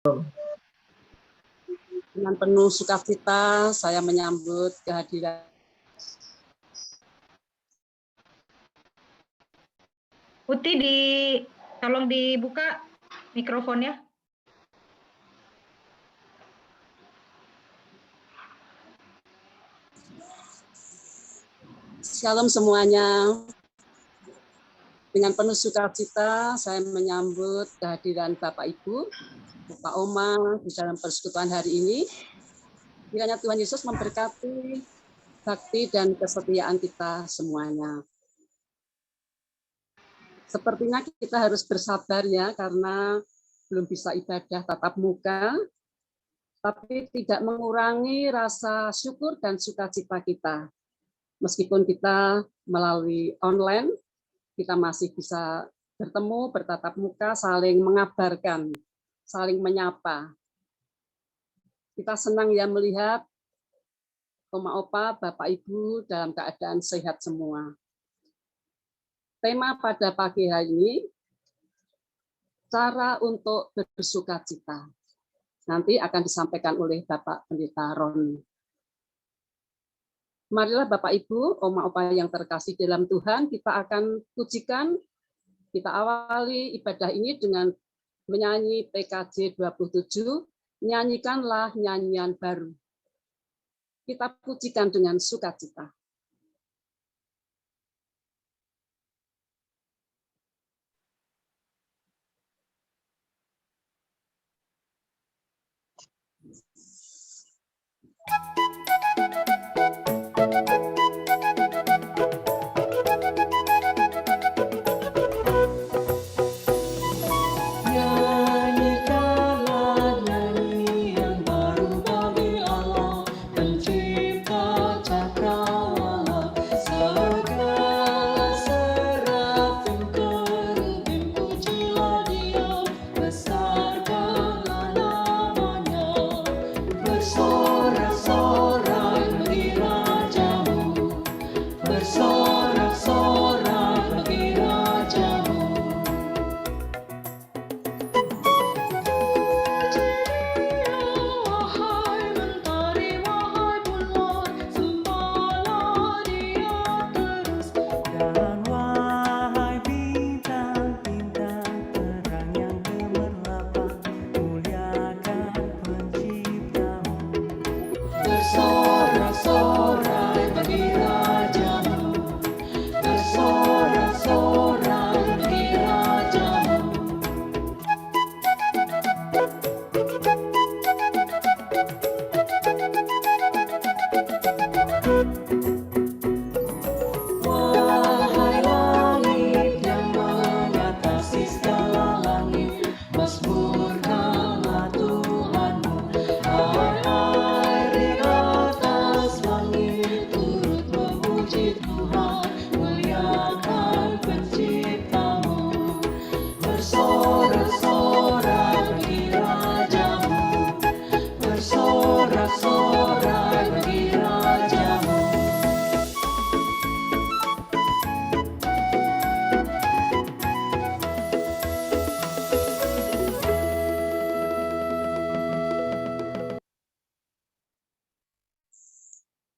Dengan penuh sukacita saya menyambut kehadiran Putih, tolong dibuka mikrofonnya. Shalom semuanya. Dengan penuh sukacita saya menyambut kehadiran Bapak Ibu, Bapak Oma di dalam persekutuan hari ini. Kiranya Tuhan Yesus memberkati bakti dan kesetiaan kita semuanya. Sepertinya kita harus bersabar ya, karena belum bisa ibadah tatap muka, tapi tidak mengurangi rasa syukur dan sukacita kita. Meskipun kita melalui online, kita masih bisa bertemu, bertatap muka, saling mengabarkan, saling menyapa. Kita senang ya melihat Oma Opa, Bapak Ibu dalam keadaan sehat semua. Tema pada pagi hari ini, cara untuk bersukacita. Nanti akan disampaikan oleh Bapak Pendeta Roni. Marilah Bapak Ibu, Oma Opa yang terkasih dalam Tuhan, kita akan pujikan, kita awali ibadah ini dengan menyanyi PKJ 27, nyanyikanlah nyanyian baru. Kita pujikan dengan sukacita.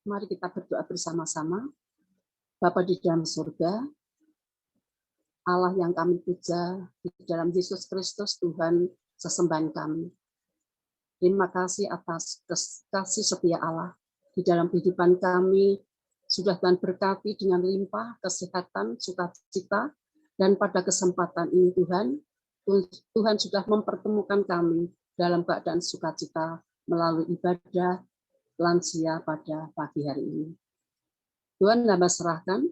Mari kita berdoa bersama-sama. Bapa di dalam surga, Allah yang kami puja, di dalam Yesus Kristus Tuhan sesembahan kami. Terima kasih atas kasih setia Allah di dalam kehidupan kami. Sudah Tuhan berkati dengan limpah kesehatan, sukacita, dan pada kesempatan ini Tuhan sudah mempertemukan kami dalam keadaan sukacita melalui ibadah lansia pada pagi hari ini. Tuhan hamba serahkan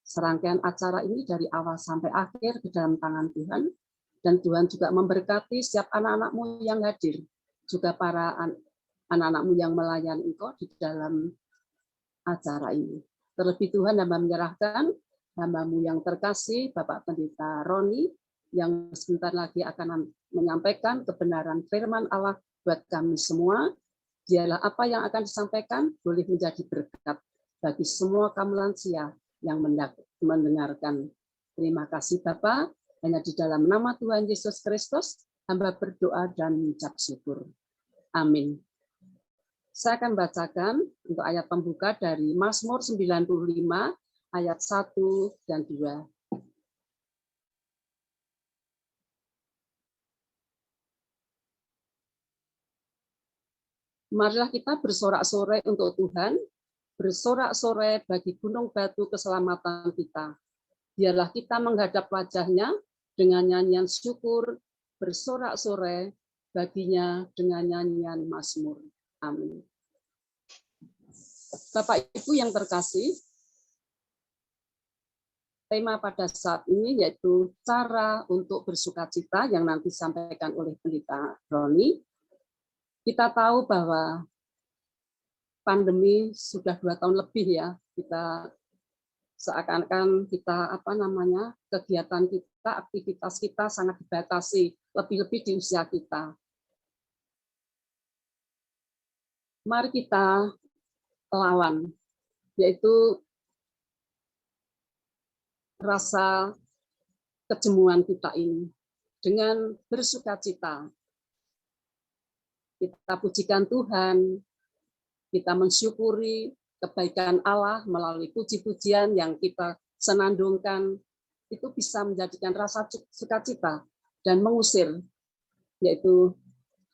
serangkaian acara ini dari awal sampai akhir ke dalam tangan Tuhan, dan Tuhan juga memberkati setiap anak-anak-Mu yang hadir, juga para anak-anak-Mu yang melayani Engkau di dalam acara ini. Terlebih Tuhan hamba menyerahkan hamba-Mu yang terkasih, Bapak Pendeta Roni, yang sebentar lagi akan menyampaikan kebenaran firman Allah buat kami semua. Dialah apa yang akan disampaikan boleh menjadi berkat bagi semua kaum lansia yang mendengarkan. Terima kasih Bapa, hanya di dalam nama Tuhan Yesus Kristus Hamba berdoa dan mengucap syukur. Amin. Saya akan bacakan untuk ayat pembuka dari Mazmur 95 ayat 1 dan 2. Marilah kita bersorak-sorai untuk Tuhan, bersorak-sorai bagi gunung batu keselamatan kita. Biarlah kita menghadap wajah-Nya dengan nyanyian syukur, bersorak-sorai baginya dengan nyanyian mazmur. Amin. Bapak Ibu yang terkasih, tema pada saat ini yaitu cara untuk bersukacita yang nanti disampaikan oleh Pendeta Roni. Kita tahu bahwa pandemi sudah 2 tahun lebih ya, kita seakan-akan kita kegiatan kita, aktivitas kita sangat dibatasi, lebih-lebih di usia kita. Mari kita lawan, yaitu rasa kejemuan kita ini dengan bersukacita. Kita pujikan Tuhan, kita mensyukuri kebaikan Allah melalui puji-pujian yang kita senandungkan, itu bisa menjadikan rasa sukacita dan mengusir, yaitu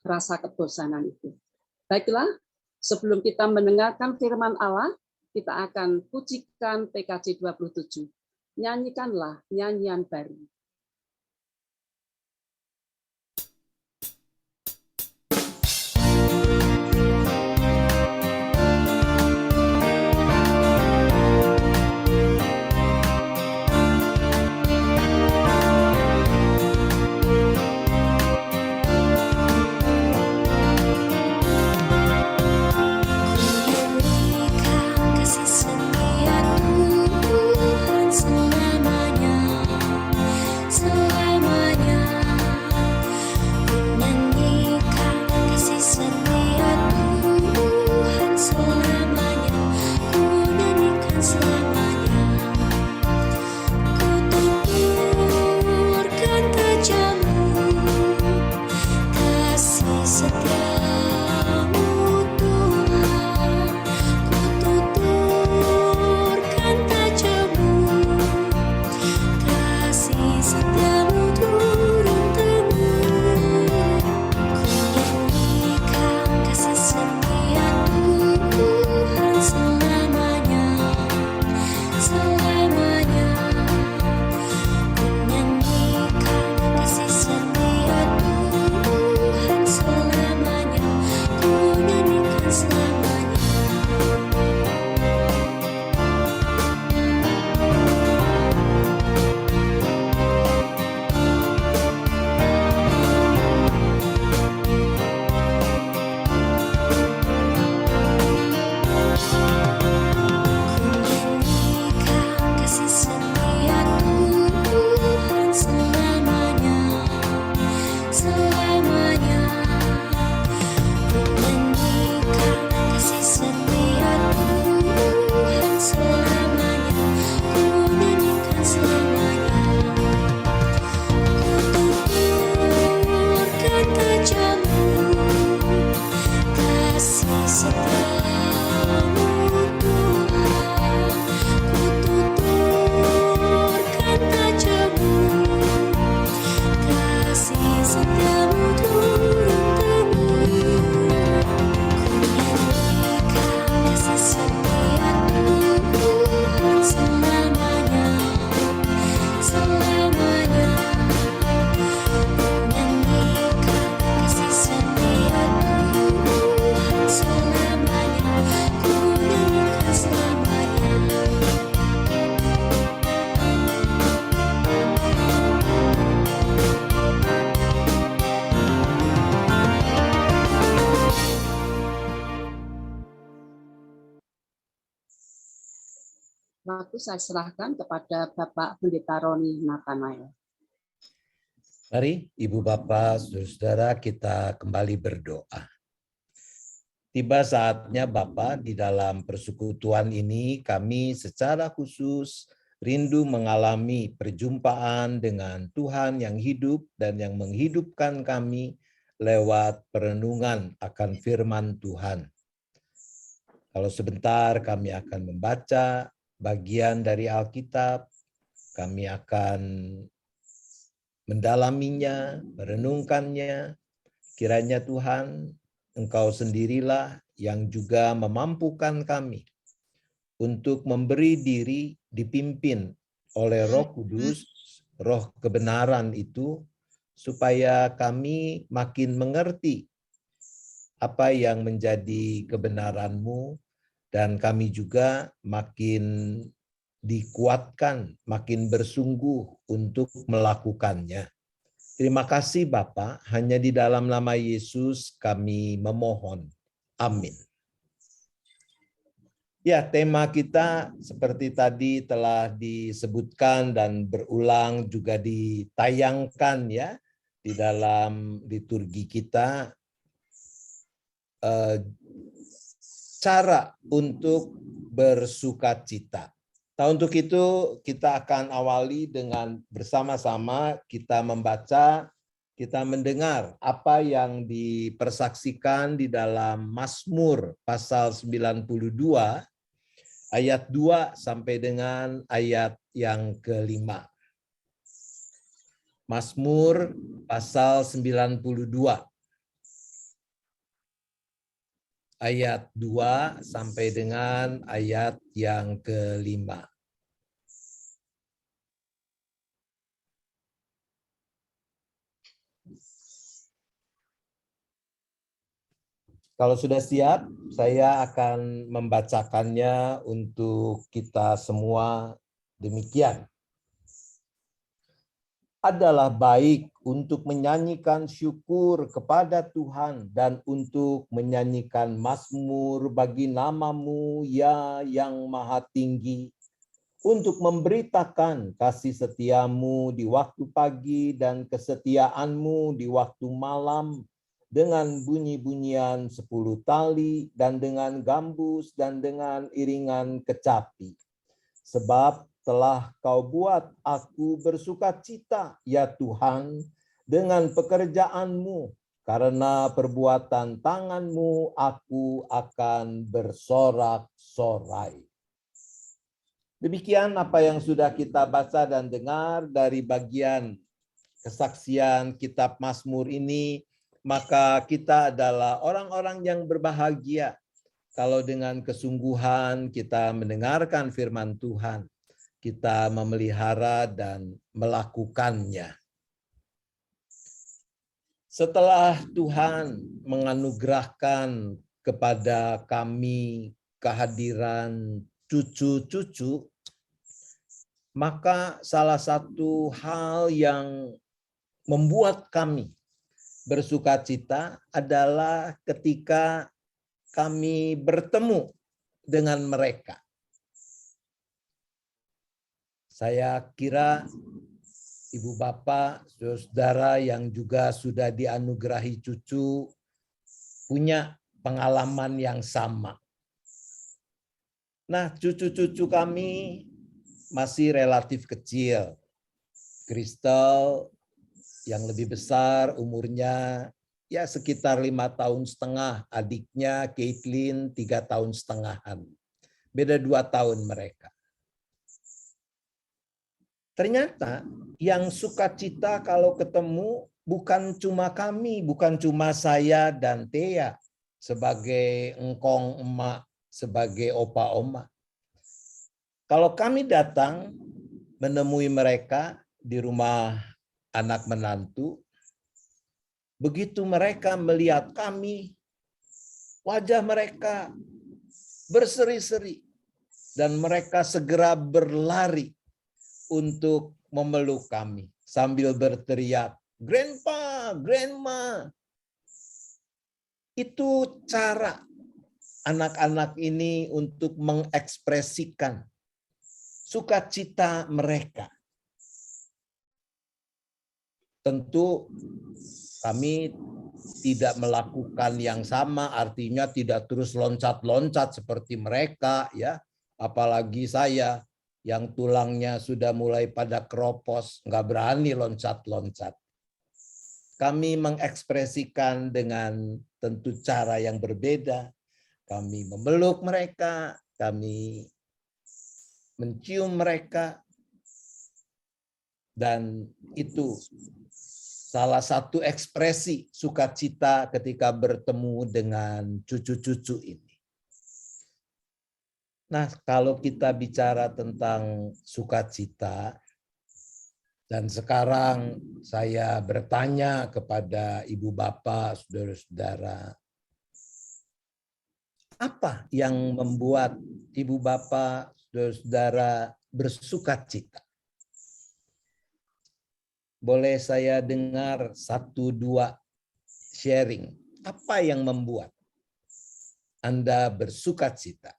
rasa kebosanan itu. Baiklah, sebelum kita mendengarkan firman Allah, kita akan pujikan PKJ 27. Nyanyikanlah nyanyian baru. Waktu saya serahkan kepada Bapak Pendeta Roni Nathanael. Mari Ibu Bapak, Saudara-saudara, kita kembali berdoa. Tiba saatnya Bapak, di dalam persekutuan ini kami secara khusus rindu mengalami perjumpaan dengan Tuhan yang hidup dan yang menghidupkan kami lewat perenungan akan firman Tuhan. Kalau sebentar kami akan membaca bagian dari Alkitab, kami akan mendalaminya, merenungkannya. Kiranya Tuhan, Engkau sendirilah yang juga memampukan kami untuk memberi diri dipimpin oleh Roh Kudus, Roh kebenaran itu, supaya kami makin mengerti apa yang menjadi kebenaran-Mu, dan kami juga makin dikuatkan, makin bersungguh untuk melakukannya. Terima kasih Bapa, hanya di dalam nama Yesus kami memohon. Amin. Ya, tema kita seperti tadi telah disebutkan dan berulang juga ditayangkan ya di dalam liturgi kita, cara untuk bersukacita. Nah, untuk itu kita akan awali dengan bersama-sama kita membaca, kita mendengar apa yang dipersaksikan di dalam Mazmur pasal 92 ayat 2 sampai dengan ayat yang ke-5. Mazmur pasal 92 ayat 2 sampai dengan ayat yang ke-5. Kalau sudah siap, saya akan membacakannya untuk kita semua. Demikian. Adalah baik untuk menyanyikan syukur kepada Tuhan dan untuk menyanyikan mazmur bagi nama-Mu ya yang maha tinggi, untuk memberitakan kasih setia-Mu di waktu pagi dan kesetiaan-Mu di waktu malam, dengan bunyi-bunyian 10 tali dan dengan gambus dan dengan iringan kecapi. Sebab telah Kau buat aku bersukacita, ya Tuhan, dengan pekerjaan-Mu. Karena perbuatan tangan-Mu aku akan bersorak-sorai. Demikian apa yang sudah kita baca dan dengar dari bagian kesaksian kitab Mazmur ini. Maka kita adalah orang-orang yang berbahagia kalau dengan kesungguhan kita mendengarkan firman Tuhan, kita memelihara dan melakukannya. Setelah Tuhan menganugerahkan kepada kami kehadiran cucu-cucu, maka salah satu hal yang membuat kami bersukacita adalah ketika kami bertemu dengan mereka. Saya kira Ibu Bapak, Saudara yang juga sudah dianugerahi cucu punya pengalaman yang sama. Nah, cucu-cucu kami masih relatif kecil. Crystal yang lebih besar umurnya ya sekitar 5 tahun setengah, adiknya Caitlin 3 tahun setengahan. Beda 2 tahun mereka. Ternyata yang sukacita kalau ketemu bukan cuma kami, bukan cuma saya dan Thea sebagai engkong emak, sebagai opa oma. Kalau kami datang menemui mereka di rumah anak menantu, begitu mereka melihat kami, wajah mereka berseri-seri dan mereka segera berlari untuk memeluk kami sambil berteriak, "Grandpa, Grandma." Itu cara anak-anak ini untuk mengekspresikan sukacita mereka. Tentu kami tidak melakukan yang sama, artinya tidak terus loncat-loncat seperti mereka ya, apalagi saya. yang tulangnya sudah mulai pada keropos, nggak berani loncat-loncat. Kami mengekspresikan dengan tentu cara yang berbeda. Kami memeluk mereka, kami mencium mereka, dan itu salah satu ekspresi sukacita ketika bertemu dengan cucu-cucu ini. Nah, kalau kita bicara tentang sukacita, dan sekarang saya bertanya kepada ibu bapak, saudara-saudara, apa yang membuat ibu bapak, saudara-saudara bersukacita? Boleh saya dengar 1-2 sharing. Apa yang membuat Anda bersukacita?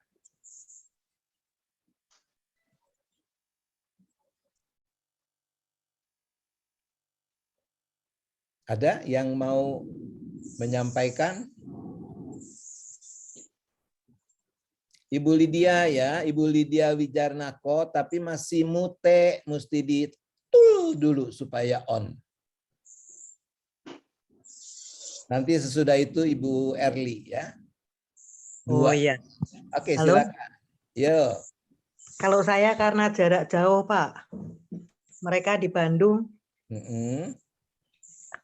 Ada yang mau menyampaikan? Ibu Lydia ya, Ibu Lydia Wijarnako, tapi masih mute, mesti ditul dulu supaya on. Nanti sesudah itu Ibu Erli ya. Oh iya. Oke, Halo? silakan. Yo. Kalau saya karena jarak jauh, Pak. Mereka di Bandung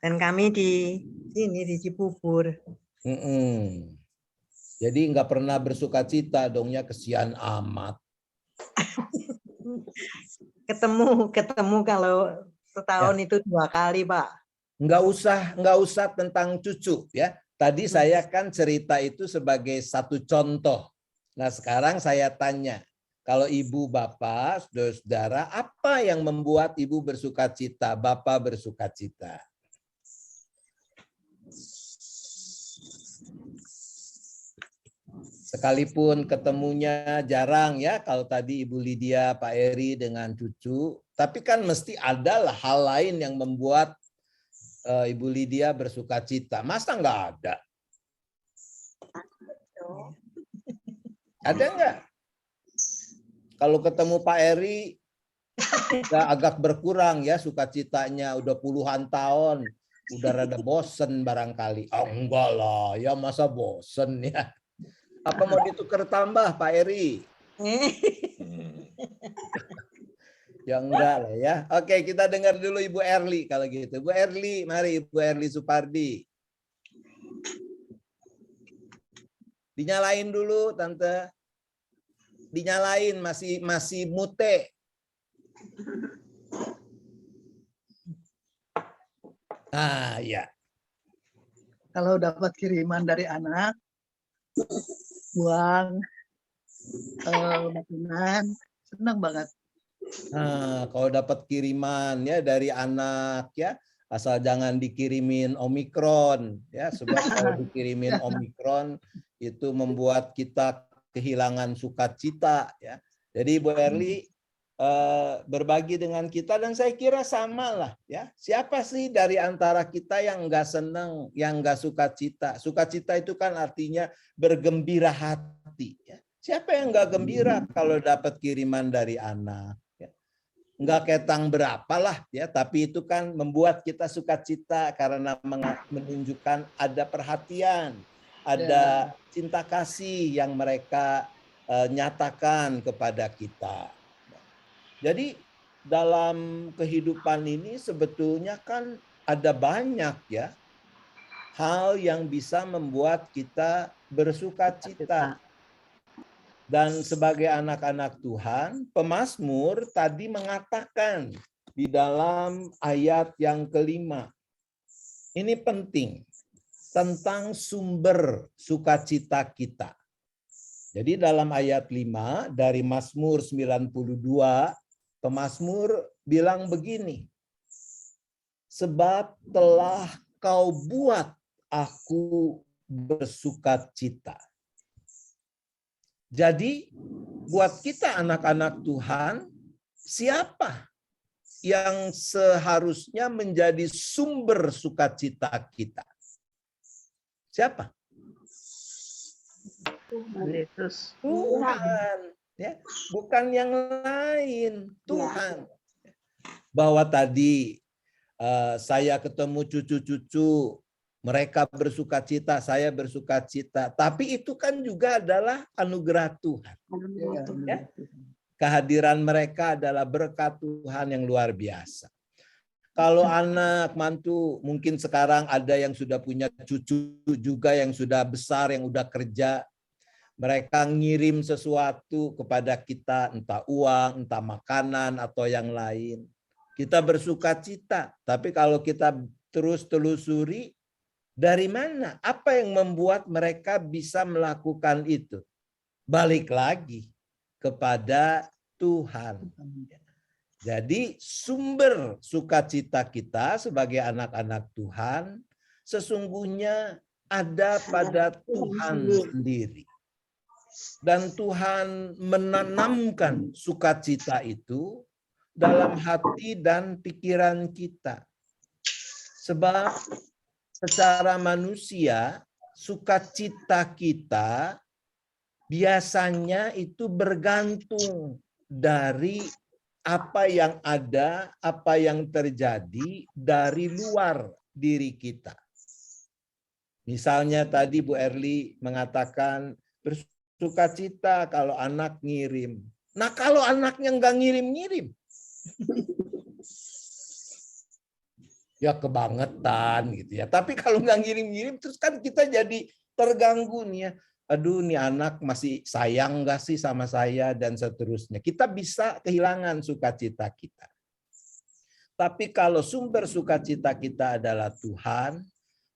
dan kami di sini di Cibubur. Jadi nggak pernah bersukacita dongnya, kesian amat. Ketemu kalau setahun Ya. itu 2 kali, Pak. Nggak usah tentang cucu ya. Tadi saya kan cerita itu sebagai satu contoh. Nah sekarang saya tanya, kalau ibu bapak, saudara-saudara, apa yang membuat ibu bersukacita, bapak bersukacita? Sekalipun ketemunya jarang ya, kalau tadi Ibu Lydia, Pak Eri dengan cucu, tapi kan mesti ada lah hal lain yang membuat Ibu Lydia bersukacita. Masa nggak ada? Ada nggak? Kalau ketemu Pak Eri, ya agak berkurang ya sukacitanya, udah puluhan tahun, udah rada bosen barangkali. Oh enggak lah, ya masa bosen ya. Apa mau ditukar tambah Pak Eri? Ya enggak lah ya. Oke, kita dengar dulu Ibu Erli kalau gitu. Bu Erli, mari Ibu Erli Supardi. Dinyalain dulu Tante. Dinyalain, masih mute. Ah, ya. Kalau dapat kiriman dari anak, uang, makanan, senang banget. Nah, kalau dapat kiriman ya dari anak ya, asal jangan dikirimin Omikron ya, sebab kalau dikirimin Omikron itu membuat kita kehilangan sukacita ya. Jadi Bu Erli berbagi dengan kita, dan saya kira sama lah ya. Siapa sih dari antara kita yang nggak senang, yang nggak sukacita? Sukacita itu kan artinya bergembira hati. Ya. Siapa yang nggak gembira kalau dapat kiriman dari anak? Ya. Nggak ketang berapa lah ya, tapi itu kan membuat kita sukacita karena menunjukkan ada perhatian, ada cinta kasih yang mereka nyatakan kepada kita. Jadi dalam kehidupan ini sebetulnya kan ada banyak ya hal yang bisa membuat kita bersukacita. Dan sebagai anak-anak Tuhan, pemazmur tadi mengatakan di dalam ayat yang kelima. Ini penting tentang sumber sukacita kita. Jadi dalam ayat 5 dari Mazmur 92, pemazmur bilang begini, sebab telah kau buat aku bersukacita. Jadi buat kita anak-anak Tuhan, siapa yang seharusnya menjadi sumber sukacita kita? Siapa? Yesus. Tuhan. ya, bukan yang lain, Tuhan. Bahwa tadi saya ketemu cucu-cucu, mereka bersukacita, saya bersukacita. Tapi itu kan juga adalah anugerah Tuhan. Ya. Kehadiran mereka adalah berkat Tuhan yang luar biasa. Kalau anak mantu, mungkin sekarang ada yang sudah punya cucu juga yang sudah besar, yang udah kerja. Mereka ngirim sesuatu kepada kita, entah uang, entah makanan, atau yang lain. Kita bersukacita, tapi kalau kita terus telusuri, dari mana? Apa yang membuat mereka bisa melakukan itu? Balik lagi kepada Tuhan. Jadi sumber sukacita kita sebagai anak-anak Tuhan sesungguhnya ada pada Tuhan sendiri. Dan Tuhan menanamkan sukacita itu dalam hati dan pikiran kita. Sebab secara manusia, sukacita kita biasanya itu bergantung dari apa yang ada, apa yang terjadi dari luar diri kita. Misalnya tadi Bu Erli mengatakan bersukacita kalau anak ngirim. Nah kalau anaknya nggak ngirim-ngirim, ya kebangetan gitu ya. Tapi kalau nggak ngirim-ngirim, terus kan kita jadi terganggu nih ya. Aduh, nih anak masih sayang nggak sih sama saya dan seterusnya. Kita bisa kehilangan sukacita kita. Tapi kalau sumber sukacita kita adalah Tuhan,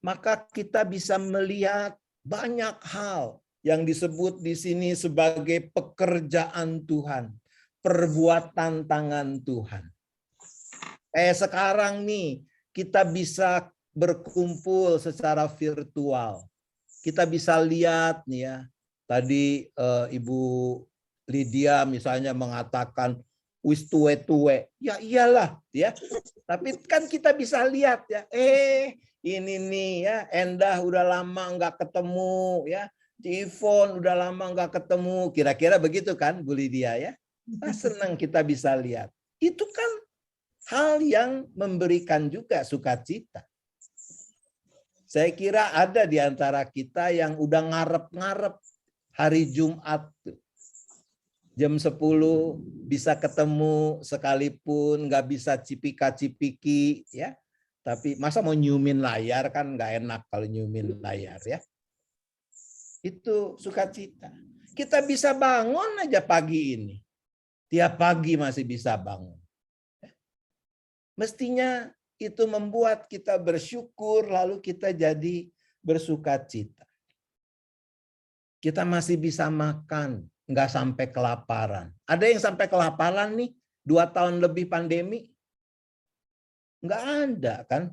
maka kita bisa melihat banyak hal yang disebut di sini sebagai pekerjaan Tuhan, perbuatan tangan Tuhan. Sekarang nih kita bisa berkumpul secara virtual. Kita bisa lihat nih ya. Tadi Ibu Lydia misalnya mengatakan wis tuwe-tuwe. Ya iyalah ya. Tapi kan kita bisa lihat ya. Ini nih ya, Endah udah lama nggak ketemu ya. Ivon udah lama nggak ketemu. Kira-kira begitu kan Bu Lydia ya. Senang kita bisa lihat. Itu kan hal yang memberikan juga sukacita. Saya kira ada di antara kita yang udah ngarep-ngarep hari Jumat. Jam 10 bisa ketemu sekalipun nggak bisa cipika-cipiki. Ya. Tapi masa mau nyumin layar kan nggak enak kalau nyumin layar ya. Itu sukacita. Kita bisa bangun aja pagi ini. Tiap pagi masih bisa bangun. Mestinya itu membuat kita bersyukur, lalu kita jadi bersukacita. Kita masih bisa makan, nggak sampai kelaparan. Ada yang sampai kelaparan nih, 2 tahun lebih pandemi? Nggak ada kan?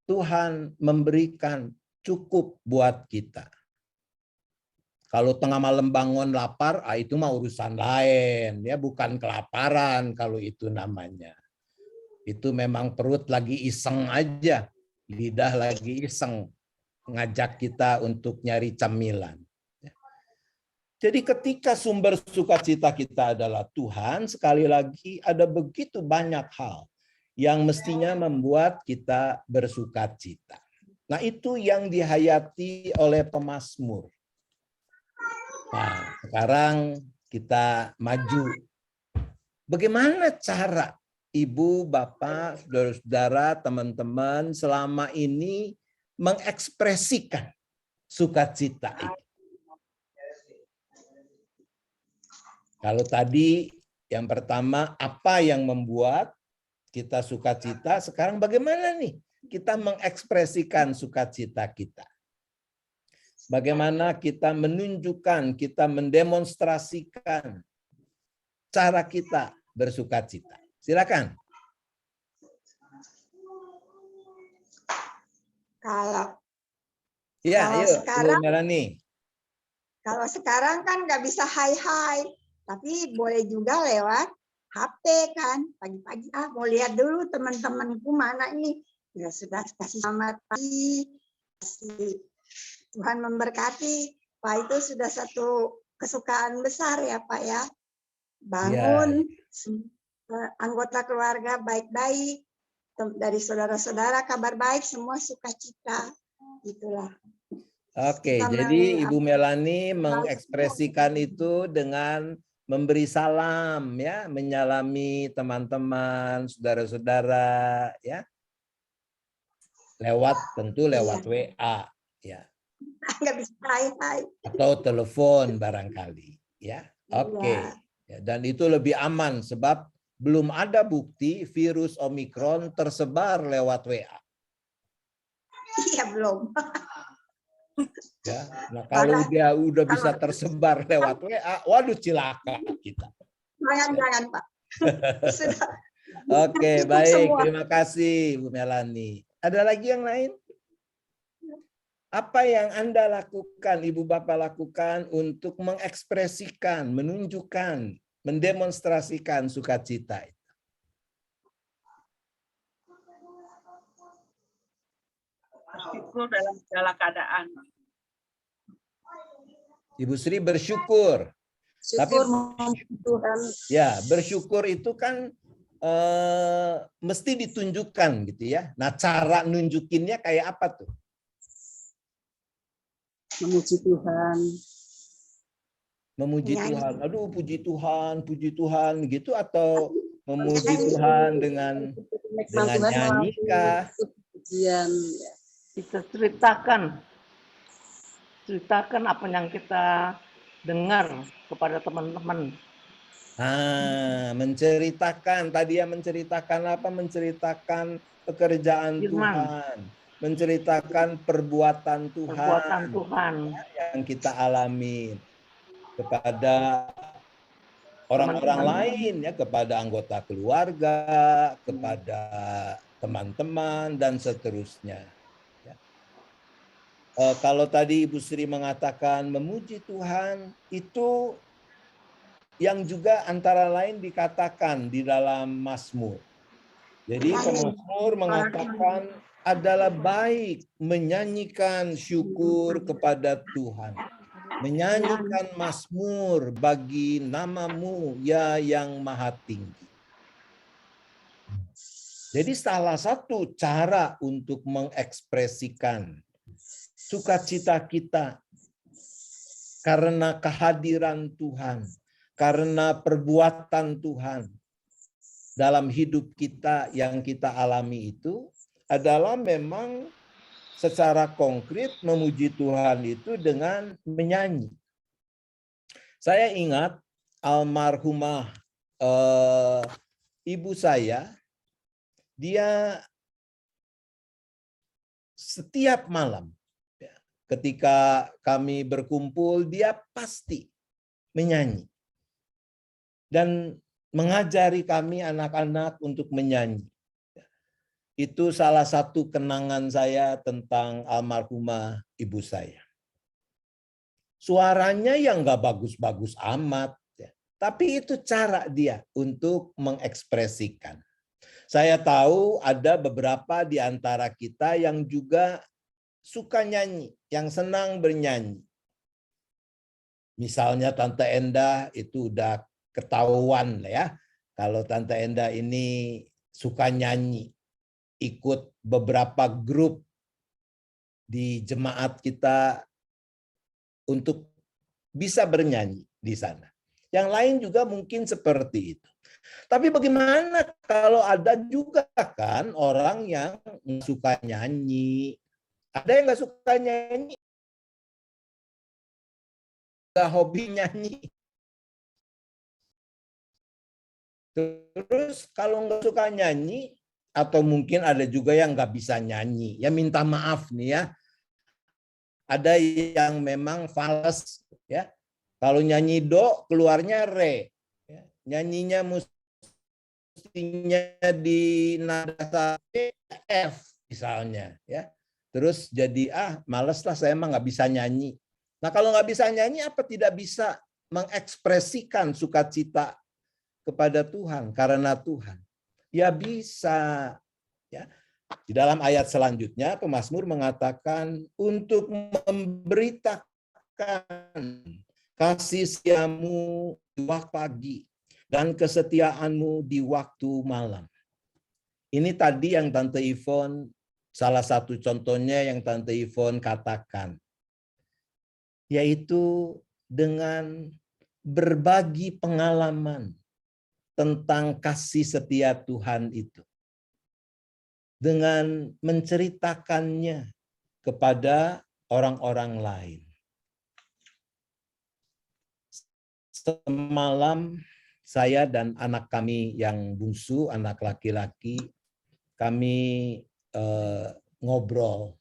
Tuhan memberikan cukup buat kita. Kalau tengah malam bangun lapar, itu mah urusan lain, ya bukan kelaparan kalau itu namanya. Itu memang perut lagi iseng aja, lidah lagi iseng, ngajak kita untuk nyari camilan. Jadi ketika sumber sukacita kita adalah Tuhan, sekali lagi ada begitu banyak hal yang mestinya membuat kita bersukacita. Nah itu yang dihayati oleh pemazmur. Nah sekarang kita maju. Bagaimana cara Ibu, Bapak, saudara-saudara, teman-teman selama ini mengekspresikan sukacita itu? Kalau tadi yang pertama, apa yang membuat kita sukacita? Sekarang bagaimana nih kita mengekspresikan sukacita kita? Bagaimana kita menunjukkan, kita mendemonstrasikan cara kita bersukacita? Silakan. Kalau sekarang, kalau sekarang kan nggak bisa hai-hai, tapi boleh juga lewat HP kan. Pagi-pagi mau lihat dulu teman-temanku mana ini. Ya sudah kasih selamat pagi, Tuhan memberkati. Wah itu sudah satu kesukaan besar ya Pak ya. bangun anggota keluarga baik-baik, dari saudara-saudara kabar baik, semua sukacita, gitulah. Oke, Kita jadi Ibu Melani mengekspresikan itu dengan memberi salam, ya, menyalami teman-teman, saudara-saudara, ya, tentu lewat WA, ya, nggak bisa hai-hai. atau telepon barangkali, ya. Oke, ya, dan itu lebih aman sebab belum ada bukti virus Omikron tersebar lewat WA. Iya belum. Ya, nah kalau dia udah bisa tersebar lewat WA, waduh cilaka kita. Jangan Pak. Sudah. Oke, Cukup baik. semua. Terima kasih Bu Melani. Ada lagi yang lain? Apa yang Anda lakukan, Ibu Bapak lakukan untuk mengekspresikan, menunjukkan, mendemonstrasikan sukacita itu? Bersyukur dalam segala keadaan. Ibu Sri bersyukur. Syukur memuji Tuhan. Ya, bersyukur itu kan mesti ditunjukkan gitu ya. Nah, cara nunjukinnya kayak apa tuh? Memuji Tuhan. Memuji Nyanyi. Tuhan. Aduh, puji Tuhan gitu, atau memuji Tuhan dengan nyanyi kah? Pujian. Ya. Kita ceritakan apa yang kita dengar kepada teman-teman. Ah, menceritakan, tadi ya, menceritakan apa? Menceritakan pekerjaan Firman. Tuhan, menceritakan perbuatan Perbuatan Tuhan. yang kita alami kepada orang-orang lain, ya, kepada anggota keluarga, kepada teman-teman, dan seterusnya. Ya. Kalau tadi Ibu Sri mengatakan memuji Tuhan, itu yang juga antara lain dikatakan di dalam Mazmur. Jadi pemazmur mengatakan adalah baik menyanyikan syukur kepada Tuhan. Menyanyikan mazmur bagi nama-Mu, ya yang maha tinggi. Jadi salah satu cara untuk mengekspresikan sukacita kita karena kehadiran Tuhan, karena perbuatan Tuhan dalam hidup kita yang kita alami itu adalah memang secara konkret memuji Tuhan itu dengan menyanyi. Saya ingat almarhumah ibu saya, dia setiap malam ketika kami berkumpul, dia pasti menyanyi dan mengajari kami anak-anak untuk menyanyi. Itu salah satu kenangan saya tentang almarhumah ibu saya. Suaranya yang nggak bagus-bagus amat, ya. Tapi itu cara dia untuk mengekspresikan. Saya tahu ada beberapa di antara kita yang juga suka nyanyi, yang senang bernyanyi. Misalnya Tante Endah itu udah ketahuan ya. Kalau Tante Endah ini suka nyanyi, ikut beberapa grup di jemaat kita untuk bisa bernyanyi di sana. Yang lain juga mungkin seperti itu. Tapi bagaimana kalau ada juga kan orang yang suka nyanyi, ada yang nggak suka nyanyi, nggak hobi nyanyi. Terus kalau nggak suka nyanyi, atau mungkin ada juga yang nggak bisa nyanyi, ya minta maaf nih ya. Ada yang memang fals ya. Kalau nyanyi do keluarnya re. Ya. Nyanyinya mestinya di nada F misalnya ya. Terus jadi males lah saya emang nggak bisa nyanyi. Nah kalau nggak bisa nyanyi apa tidak bisa mengekspresikan sukacita kepada Tuhan karena Tuhan? Ya bisa. Ya. Di dalam ayat selanjutnya pemazmur mengatakan untuk memberitakan kasih setiamu di waktu pagi, dan kesetiaanmu di waktu malam. Ini tadi yang Tante Yvonne, salah satu contohnya yang Tante Yvonne katakan, yaitu dengan berbagi pengalaman tentang kasih setia Tuhan itu. Dengan menceritakannya kepada orang-orang lain. Semalam saya dan anak kami yang bungsu, anak laki-laki, kami ngobrol.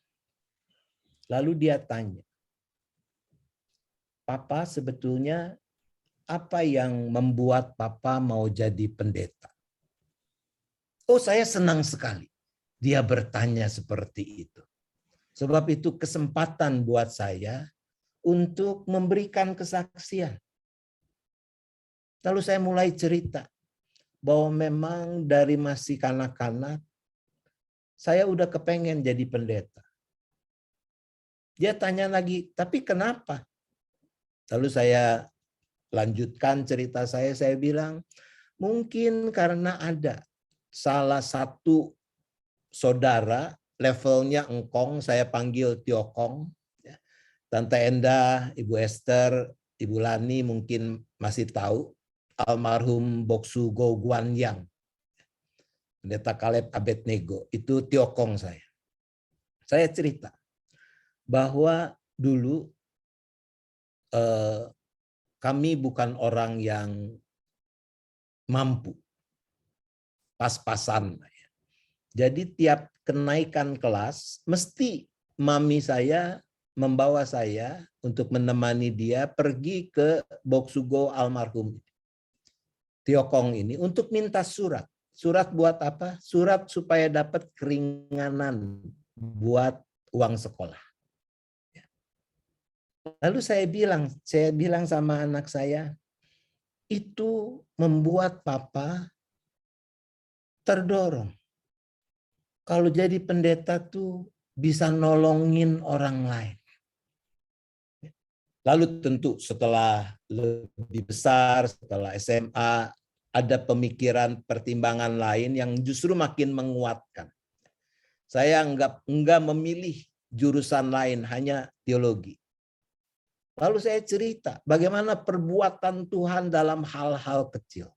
Lalu dia tanya, Papa, sebetulnya apa yang membuat Papa mau jadi pendeta? Oh, saya senang sekali dia bertanya seperti itu. Sebab itu kesempatan buat saya untuk memberikan kesaksian. Lalu saya mulai cerita bahwa memang dari masih kanak-kanak, saya udah kepengen jadi pendeta. Dia tanya lagi, tapi kenapa? Lalu saya lanjutkan cerita saya bilang, mungkin karena ada salah satu saudara, levelnya engkong, saya panggil Tiokong. Tante Enda, Ibu Esther, Ibu Lani mungkin masih tahu, almarhum Boksu Go Guanyang, Pendeta Caleb Abednego, itu Tiokong saya. Saya cerita bahwa dulu kami bukan orang yang mampu, pas-pasan. Jadi tiap kenaikan kelas, mesti mami saya membawa saya untuk menemani dia pergi ke Boksugo almarhum Tiokong ini untuk minta surat. Surat buat apa? Surat supaya dapat keringanan buat uang sekolah. Lalu saya bilang sama anak saya, itu membuat Papa terdorong. Kalau jadi pendeta tuh bisa nolongin orang lain. Lalu tentu setelah lebih besar, setelah SMA, ada pemikiran pertimbangan lain yang justru makin menguatkan. Saya enggak memilih jurusan lain, hanya teologi. Lalu saya cerita bagaimana perbuatan Tuhan dalam hal-hal kecil.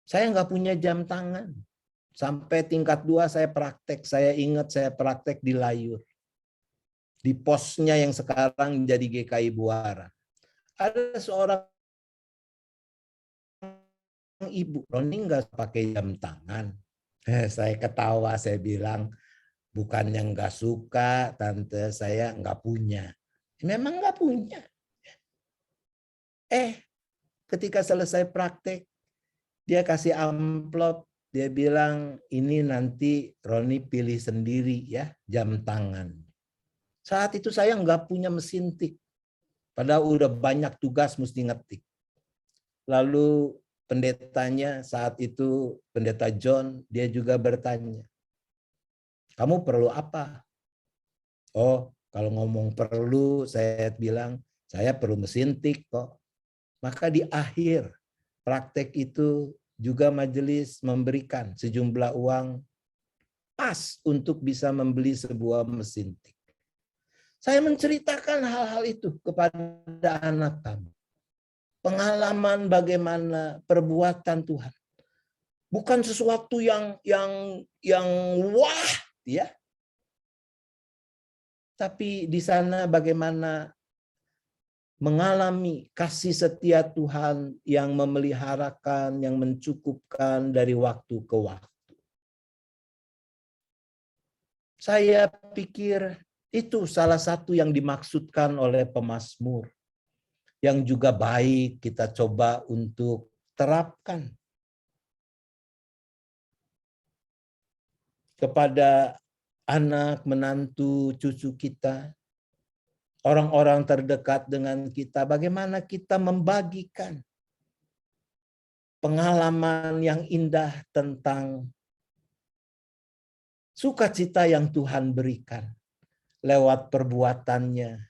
Saya enggak punya jam tangan. Sampai tingkat 2 saya praktek. Saya ingat saya praktek di Layur. Di posnya yang sekarang jadi GKI Buara. Ada seorang ibu, Roni enggak pakai jam tangan. Saya ketawa, saya bilang, bukannya enggak suka, tante, saya enggak punya. Memang enggak punya. Ketika selesai praktek, dia kasih amplop, dia bilang, ini nanti Roni pilih sendiri ya, jam tangan. Saat itu saya enggak punya mesin tik. Padahal udah banyak tugas mesti ngetik. Lalu pendetanya saat itu, pendeta John, dia juga bertanya, kamu perlu apa? Oh, kalau ngomong perlu, saya bilang, saya perlu mesin tik kok. Maka di akhir praktek itu juga majelis memberikan sejumlah uang pas untuk bisa membeli sebuah mesin tik. Saya menceritakan hal-hal itu kepada anak kami. Pengalaman bagaimana perbuatan Tuhan. Bukan sesuatu yang wah, ya. Tapi di sana bagaimana mengalami kasih setia Tuhan yang memeliharakan, yang mencukupkan dari waktu ke waktu. Saya pikir itu salah satu yang dimaksudkan oleh pemazmur. Yang juga baik kita coba untuk terapkan. Kepada anak, menantu, cucu kita. Orang-orang terdekat dengan kita, bagaimana kita membagikan pengalaman yang indah tentang sukacita yang Tuhan berikan lewat perbuatannya,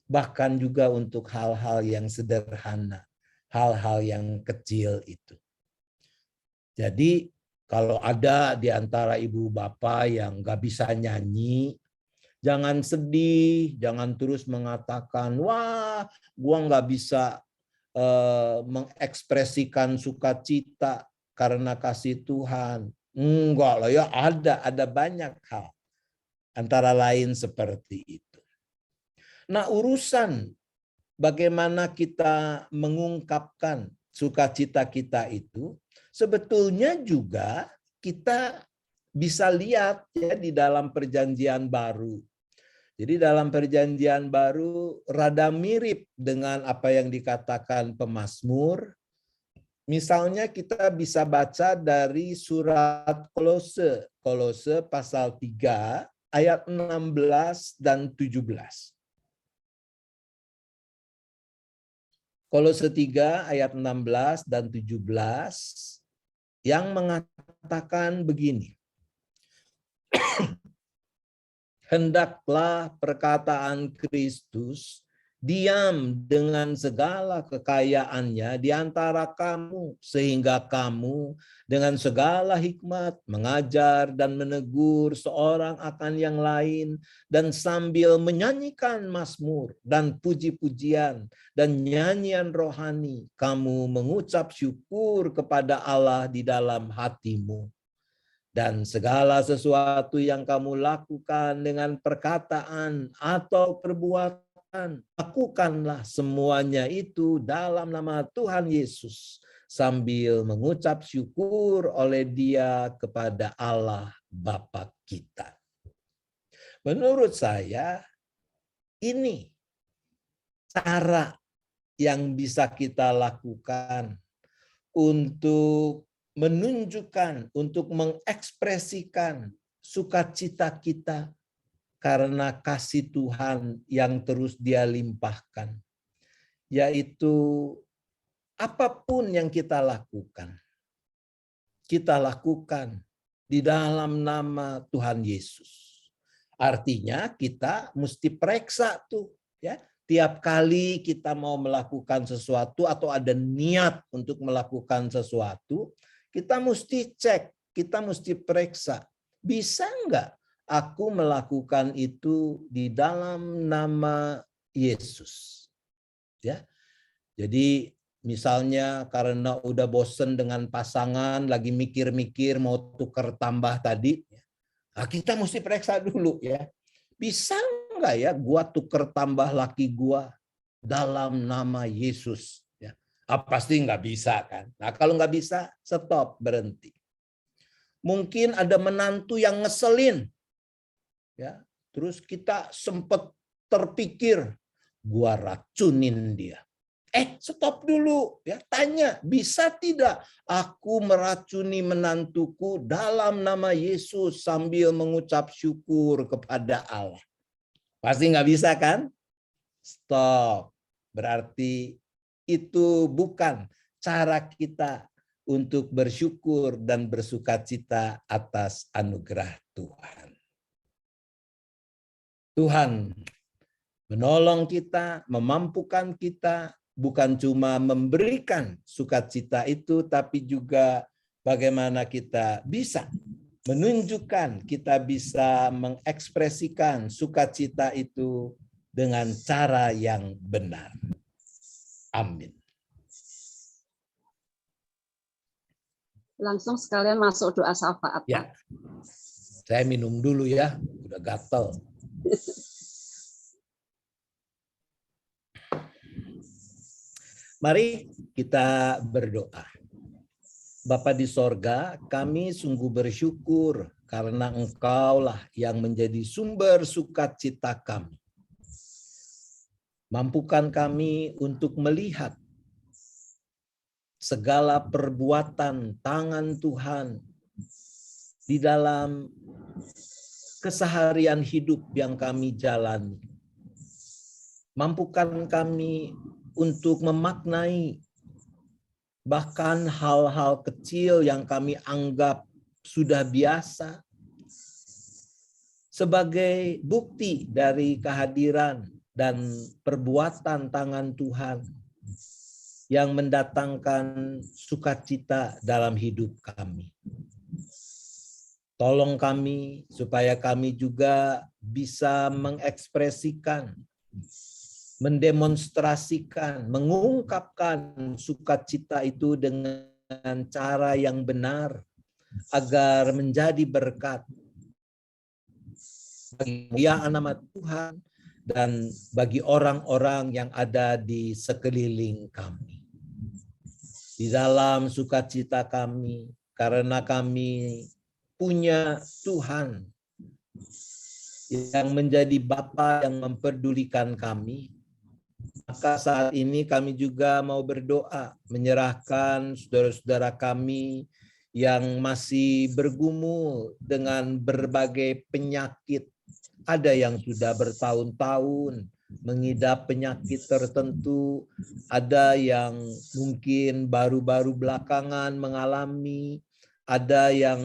bahkan juga untuk hal-hal yang sederhana hal-hal yang kecil itu. Jadi kalau ada di antara ibu bapak yang nggak bisa nyanyi, jangan sedih, jangan terus mengatakan, wah, gua nggak bisa mengekspresikan sukacita karena kasih Tuhan. Enggak lah ya, ada banyak hal. Antara lain seperti itu. Nah, urusan bagaimana kita mengungkapkan sukacita kita itu, sebetulnya juga kita bisa lihat ya di dalam perjanjian baru. Jadi dalam perjanjian baru rada mirip dengan apa yang dikatakan pemazmur. Misalnya kita bisa baca dari surat Kolose, Kolose pasal 3 ayat 16 dan 17. Kolose 3 ayat 16 dan 17 yang mengatakan begini. Hendaklah perkataan Kristus diam dengan segala kekayaannya di antara kamu, sehingga kamu dengan segala hikmat mengajar dan menegur seorang akan yang lain, dan sambil menyanyikan mazmur dan puji-pujian dan nyanyian rohani, kamu mengucap syukur kepada Allah di dalam hatimu. Dan segala sesuatu yang kamu lakukan dengan perkataan atau perbuatan, lakukanlah semuanya itu dalam nama Tuhan Yesus, sambil mengucap syukur oleh Dia kepada Allah Bapa kita. Menurut saya, ini cara yang bisa kita lakukan untuk menunjukkan, untuk mengekspresikan sukacita kita karena kasih Tuhan yang terus Dia limpahkan. Yaitu apapun yang kita lakukan di dalam nama Tuhan Yesus. Artinya kita mesti periksa tuh ya. Tiap kali kita mau melakukan sesuatu atau ada niat untuk melakukan sesuatu, kita mesti cek, kita mesti periksa. Bisa enggak aku melakukan itu di dalam nama Yesus? Ya. Jadi misalnya karena udah bosen dengan pasangan, lagi mikir-mikir mau tukar tambah tadi, nah kita mesti periksa dulu ya. Bisa enggak ya gua tukar tambah laki gua dalam nama Yesus? Ya. Pasti nggak bisa kan. Nah kalau nggak bisa, stop, berhenti. Mungkin ada menantu yang ngeselin, ya. Terus kita sempat terpikir, gua racunin dia. Stop dulu, ya. Tanya, bisa tidak aku meracuni menantuku dalam nama Yesus sambil mengucap syukur kepada Allah? Pasti nggak bisa kan? Stop. Berarti itu bukan cara kita untuk bersyukur dan bersukacita atas anugerah Tuhan. Tuhan menolong kita, memampukan kita, bukan cuma memberikan sukacita itu, tapi juga bagaimana kita bisa menunjukkan, kita bisa mengekspresikan sukacita itu dengan cara yang benar. Amin. Langsung sekalian masuk doa syafaat. Ya, saya minum dulu ya, udah gatel. Mari kita berdoa. Bapa di sorga, kami sungguh bersyukur karena Engkaulah yang menjadi sumber sukacita kami. Mampukan kami untuk melihat segala perbuatan tangan Tuhan di dalam keseharian hidup yang kami jalani. Mampukan kami untuk memaknai bahkan hal-hal kecil yang kami anggap sudah biasa sebagai bukti dari kehadiran dan perbuatan tangan Tuhan yang mendatangkan sukacita dalam hidup kami. Tolong kami supaya kami juga bisa mengekspresikan, mendemonstrasikan, mengungkapkan sukacita itu dengan cara yang benar agar menjadi berkat bagi kemuliaan nama Tuhan dan bagi orang-orang yang ada di sekeliling kami. Di dalam sukacita kami, karena kami punya Tuhan yang menjadi Bapa yang memperdulikan kami, maka saat ini kami juga mau berdoa menyerahkan saudara-saudara kami yang masih bergumul dengan berbagai penyakit. Ada yang sudah bertahun-tahun mengidap penyakit tertentu, ada yang mungkin baru-baru belakangan mengalami, ada yang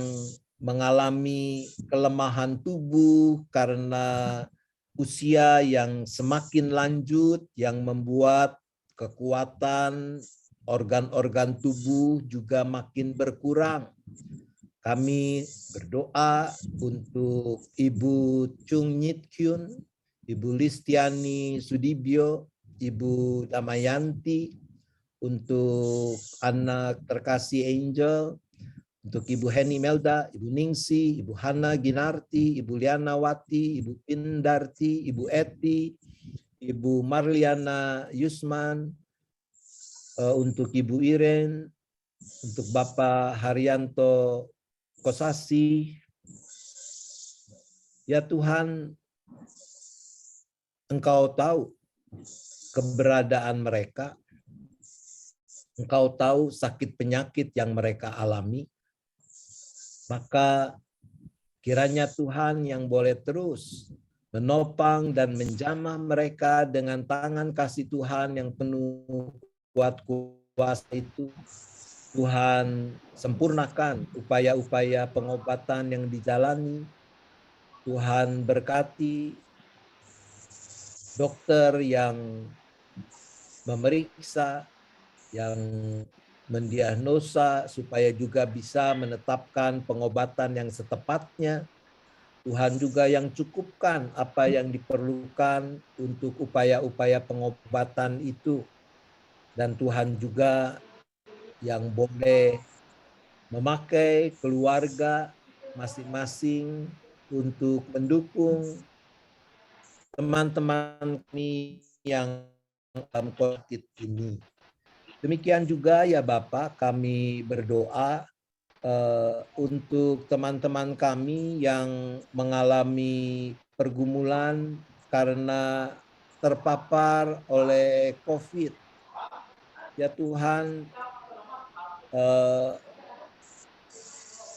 mengalami kelemahan tubuh karena usia yang semakin lanjut yang membuat kekuatan organ-organ tubuh juga makin berkurang. Kami berdoa untuk Ibu Chung Nyit Kyun, Ibu Listiani Sudibyo, Ibu Damayanti, untuk anak terkasih Angel, untuk Ibu Heni Melda, Ibu Ningsi, Ibu Hana Ginarti, Ibu Liana Wati, Ibu Pindarti, Ibu Eti, Ibu Marliana Yusman, untuk Ibu Iren, untuk Bapak Haryanto Kosasi. Ya Tuhan, Engkau tahu keberadaan mereka, Engkau tahu sakit penyakit yang mereka alami, maka kiranya Tuhan yang boleh terus menopang dan menjamah mereka dengan tangan kasih Tuhan yang penuh kuat kuasa itu. Tuhan sempurnakan upaya-upaya pengobatan yang dijalani. Tuhan berkati dokter yang memeriksa, yang mendiagnosa supaya juga bisa menetapkan pengobatan yang setepatnya. Tuhan juga yang cukupkan apa yang diperlukan untuk upaya-upaya pengobatan itu. Dan Tuhan juga yang boleh memakai keluarga masing-masing untuk mendukung teman-teman kami yang dalam COVID ini. Demikian juga ya Bapak, kami berdoa untuk teman-teman kami yang mengalami pergumulan karena terpapar oleh COVID. Ya Tuhan,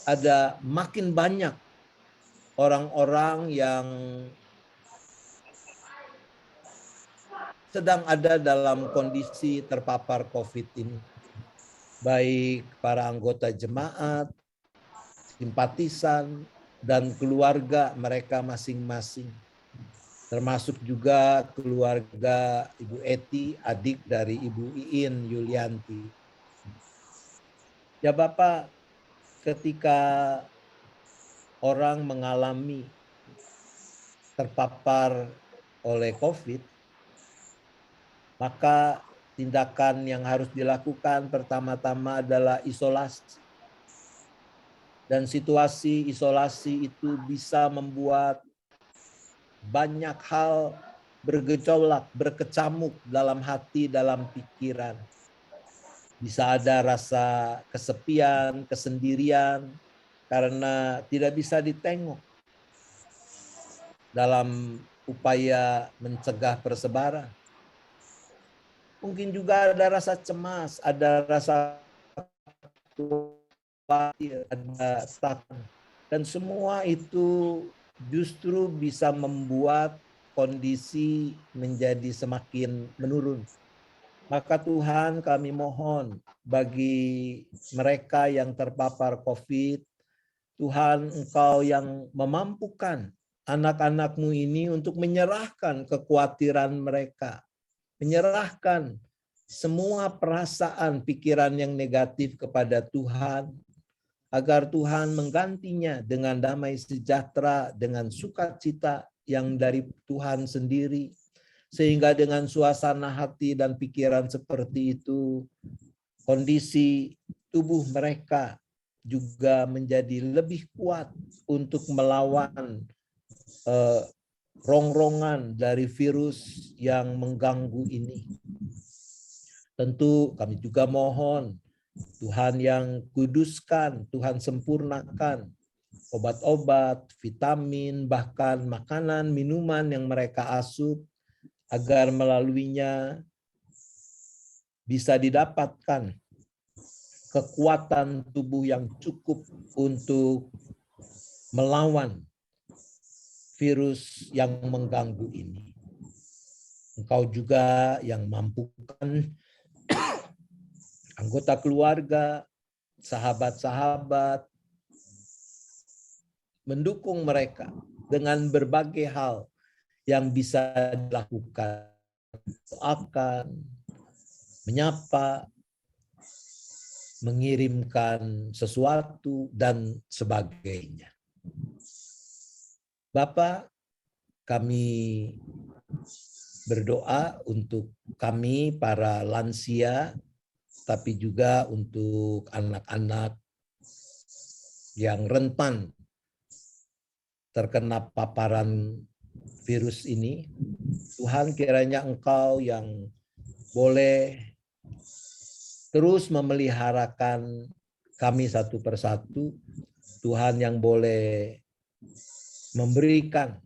ada makin banyak orang-orang yang sedang ada dalam kondisi terpapar COVID ini. Baik para anggota jemaat, simpatisan, dan keluarga mereka masing-masing. Termasuk juga keluarga Ibu Eti, adik dari Ibu Iin Yulianti. Ya Bapak, ketika orang mengalami terpapar oleh COVID, maka tindakan yang harus dilakukan pertama-tama adalah isolasi. Dan situasi isolasi itu bisa membuat banyak hal bergejolak, berkecamuk dalam hati, dalam pikiran. Bisa ada rasa kesepian, kesendirian, karena tidak bisa ditengok dalam upaya mencegah persebaran. Mungkin juga ada rasa cemas, ada rasa khawatir, ada takut. Dan semua itu justru bisa membuat kondisi menjadi semakin menurun. Maka Tuhan, kami mohon bagi mereka yang terpapar COVID, Tuhan, Engkau yang memampukan anak-anak-Mu ini untuk menyerahkan kekhawatiran mereka, menyerahkan semua perasaan, pikiran yang negatif kepada Tuhan, agar Tuhan menggantinya dengan damai sejahtera, dengan sukacita yang dari Tuhan sendiri, sehingga dengan suasana hati dan pikiran seperti itu, kondisi tubuh mereka juga menjadi lebih kuat untuk melawan rongrongan dari virus yang mengganggu ini. Tentu kami juga mohon Tuhan yang kuduskan, Tuhan sempurnakan obat-obat, vitamin, bahkan makanan, minuman yang mereka asup, agar melaluinya bisa didapatkan kekuatan tubuh yang cukup untuk melawan virus yang mengganggu ini. Engkau juga yang mampukan anggota keluarga, sahabat-sahabat, mendukung mereka dengan berbagai hal yang bisa dilakukan. Doakan, menyapa, mengirimkan sesuatu, dan sebagainya. Bapak, kami berdoa untuk kami para lansia, tapi juga untuk anak-anak yang rentan terkena paparan virus ini. Tuhan, kiranya Engkau yang boleh terus memeliharakan kami satu persatu. Tuhan yang boleh memberikan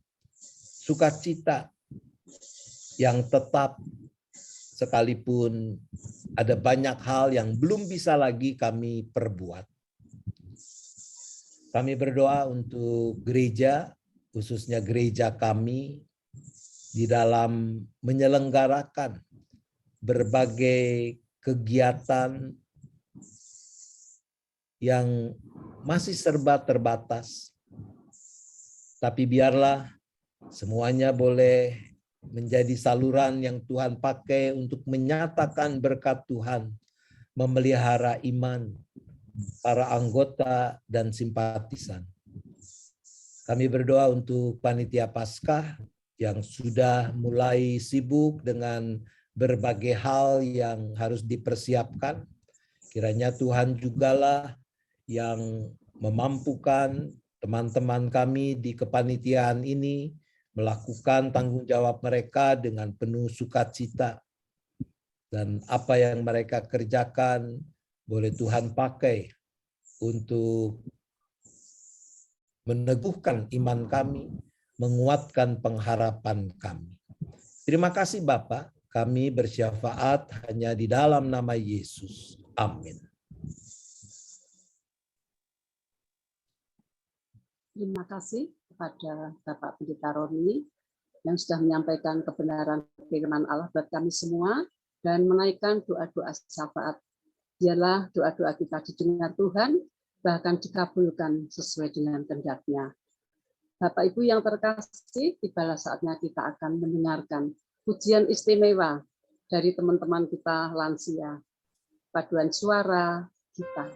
sukacita yang tetap, sekalipun ada banyak hal yang belum bisa lagi kami perbuat. Kami berdoa untuk gereja, khususnya gereja kami, di dalam menyelenggarakan berbagai kegiatan yang masih serba terbatas. Tapi biarlah semuanya boleh menjadi saluran yang Tuhan pakai untuk menyatakan berkat Tuhan, memelihara iman para anggota dan simpatisan. Kami berdoa untuk panitia Paskah yang sudah mulai sibuk dengan berbagai hal yang harus dipersiapkan. Kiranya Tuhan jugalah yang memampukan teman-teman kami di kepanitiaan ini melakukan tanggung jawab mereka dengan penuh sukacita. Dan apa yang mereka kerjakan boleh Tuhan pakai untuk meneguhkan iman kami, menguatkan pengharapan kami. Terima kasih Bapak, kami bersyafaat hanya di dalam nama Yesus. Amin. Terima kasih kepada Bapak Pendeta Roni yang sudah menyampaikan kebenaran firman Allah buat kami semua dan menaikkan doa-doa syafaat. Biarlah doa-doa kita didengar Tuhan, bahkan dikabulkan sesuai dengan kehendak-Nya. Bapak Ibu yang terkasih, tibalah saatnya kita akan mendengarkan pujian istimewa dari teman-teman kita lansia. Paduan suara kita.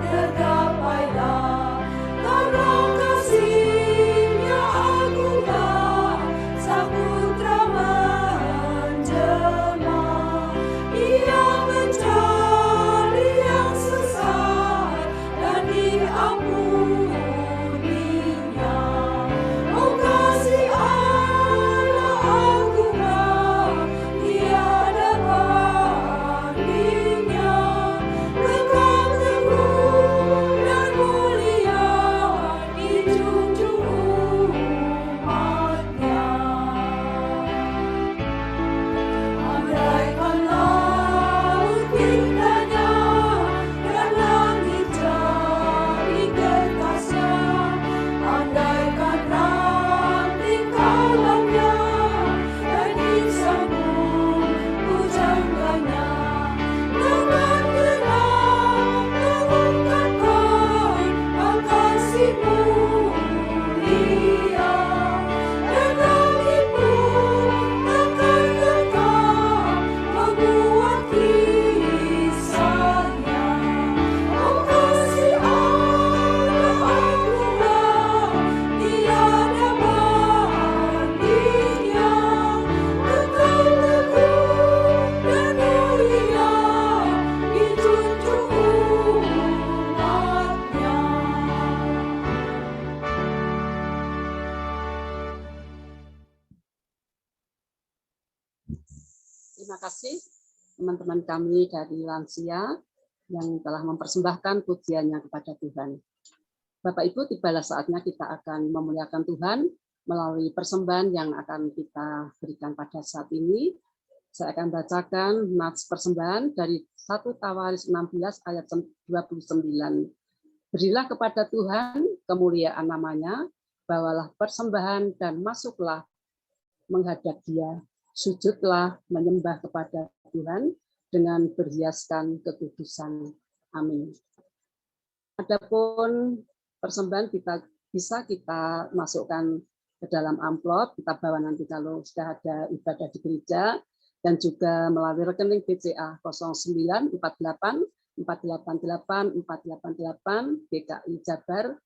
Tergapailah karena kasih-Nya agung dan kasih teman-teman kami dari lansia yang telah mempersembahkan pujiannya kepada Tuhan. Bapak Ibu, tibalah saatnya kita akan memuliakan Tuhan melalui persembahan yang akan kita berikan pada saat ini. Saya akan bacakan nats persembahan dari 1 Tawaris 16 ayat 29. Berilah kepada Tuhan kemuliaan namanya, bawalah persembahan dan masuklah menghadap Dia. Sujudlah menyembah kepada Tuhan dengan berhiaskan kekudusan. Amin. Adapun persembahan bisa kita masukkan ke dalam amplop, kita bawa nanti kalau sudah ada ibadah di gereja, dan juga melalui rekening BCA 0948 488 488 GKI Jabar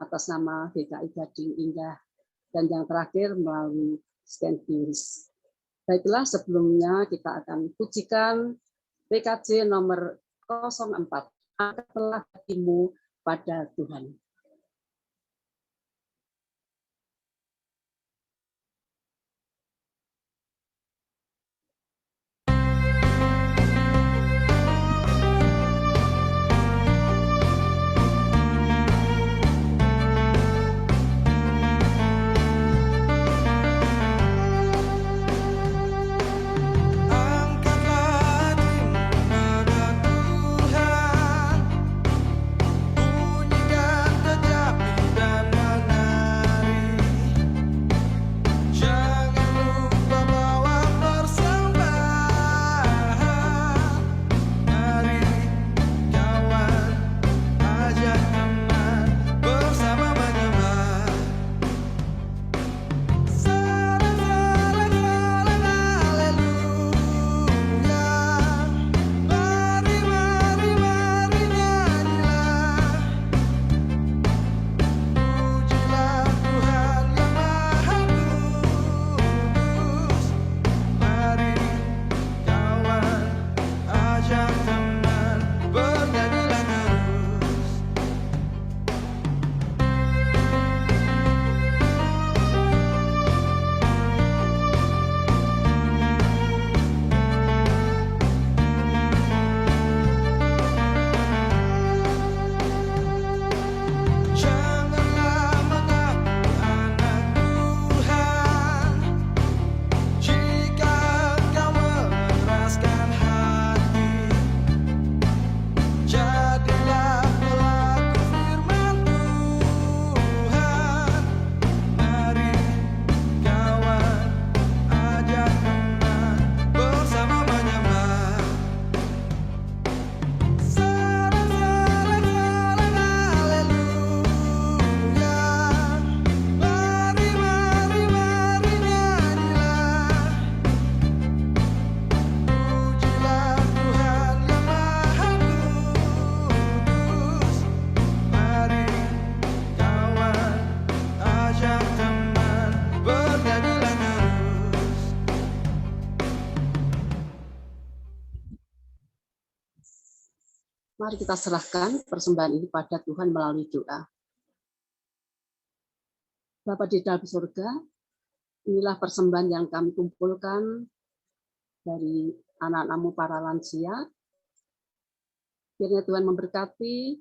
atas nama GKI Gading Indah, dan yang terakhir melalui scan QRIS. Baiklah, sebelumnya kita akan pujikan PKJ nomor 04, angkatlah hatimu pada Tuhan. Mari kita serahkan persembahan ini pada Tuhan melalui doa. Bapa di dalam surga, inilah persembahan yang kami kumpulkan dari anak-anakmu para lansia. Kiranya Tuhan memberkati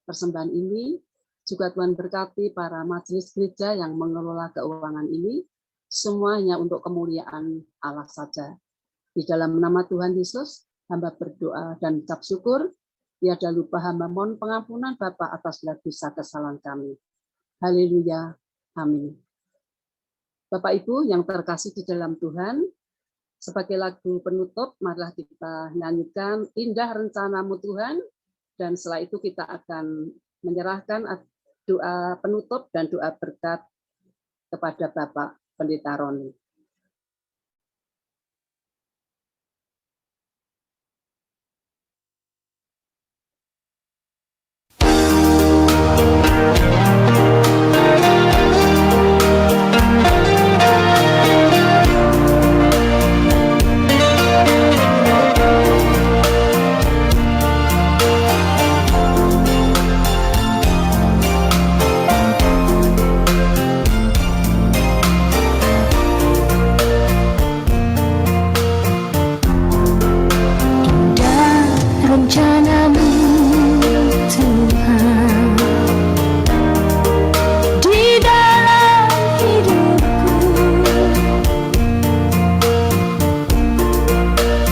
persembahan ini, juga Tuhan berkati para majelis gereja yang mengelola keuangan ini, semuanya untuk kemuliaan Allah saja. Di dalam nama Tuhan Yesus, hamba berdoa dan ucap syukur. Tiada lupa hamba mohon pengampunan Bapa atas segala dosa kesalahan kami. Haleluya. Amin. Bapak Ibu yang terkasih di dalam Tuhan, sebagai lagu penutup, marilah kita nyanyikan Indah Rencanamu Tuhan, dan setelah itu kita akan menyerahkan doa penutup dan doa berkat kepada Bapak Pendeta Roni. rencanamu Tuhan di dalam hidupku,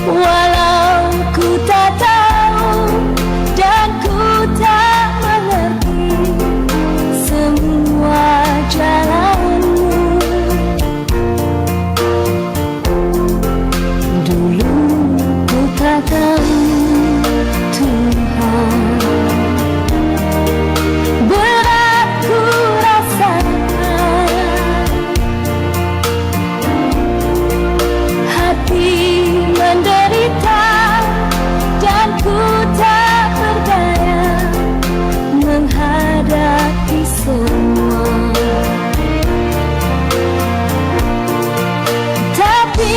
walau ku tak tahu dan ku tak mengerti semua jalanmu. Dulu ku tak tahu Tuhan, berat ku rasakan, hati menderita dan ku tak berdaya menghadapi semua. Tapi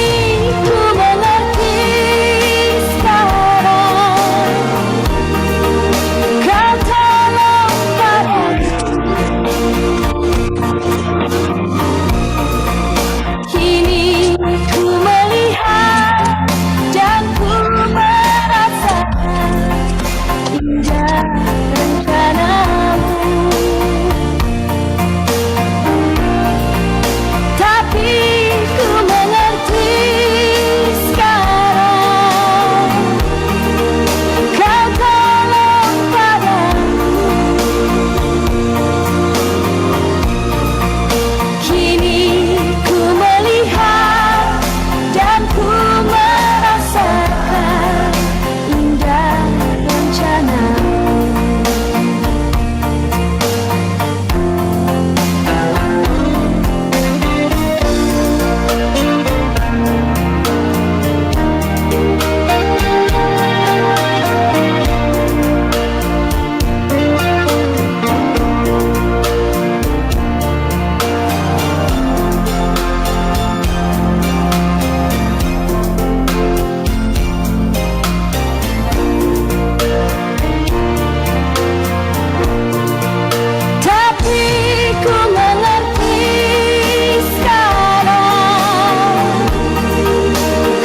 ku mengerti sekarang, Kau tolong padaku. Kini ku melihat dan ku merasakan indah rencanamu. Tapi ku mengerti sekarang, Kau tolong padaku. Kini ku melihat dan ku merasakan indah rencanamu. Tapi ku mengerti sekarang,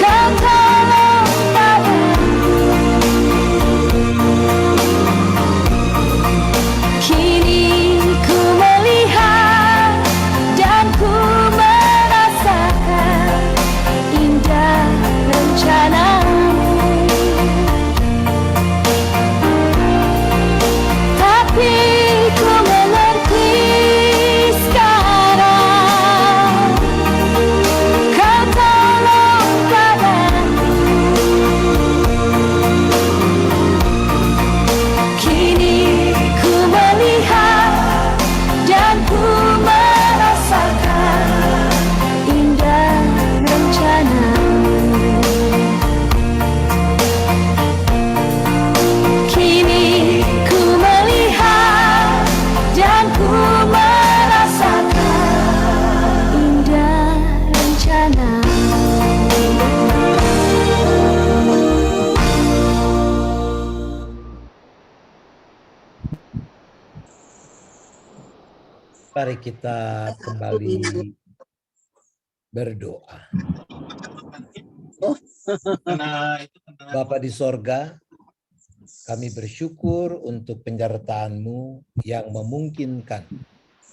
Kau tolong padaku. Kini ku melihat dan ku merasakan indah rencanamu. Tapi ku mengerti sekarang, Kau tolong padaku. Kini ku melihat dan ku merasakan indah rencanamu. Kini ku melihat dan ku merasakan indah rencanamu. Mari kita kembali berdoa. Bapa di sorga, kami bersyukur untuk penyertaan-Mu yang memungkinkan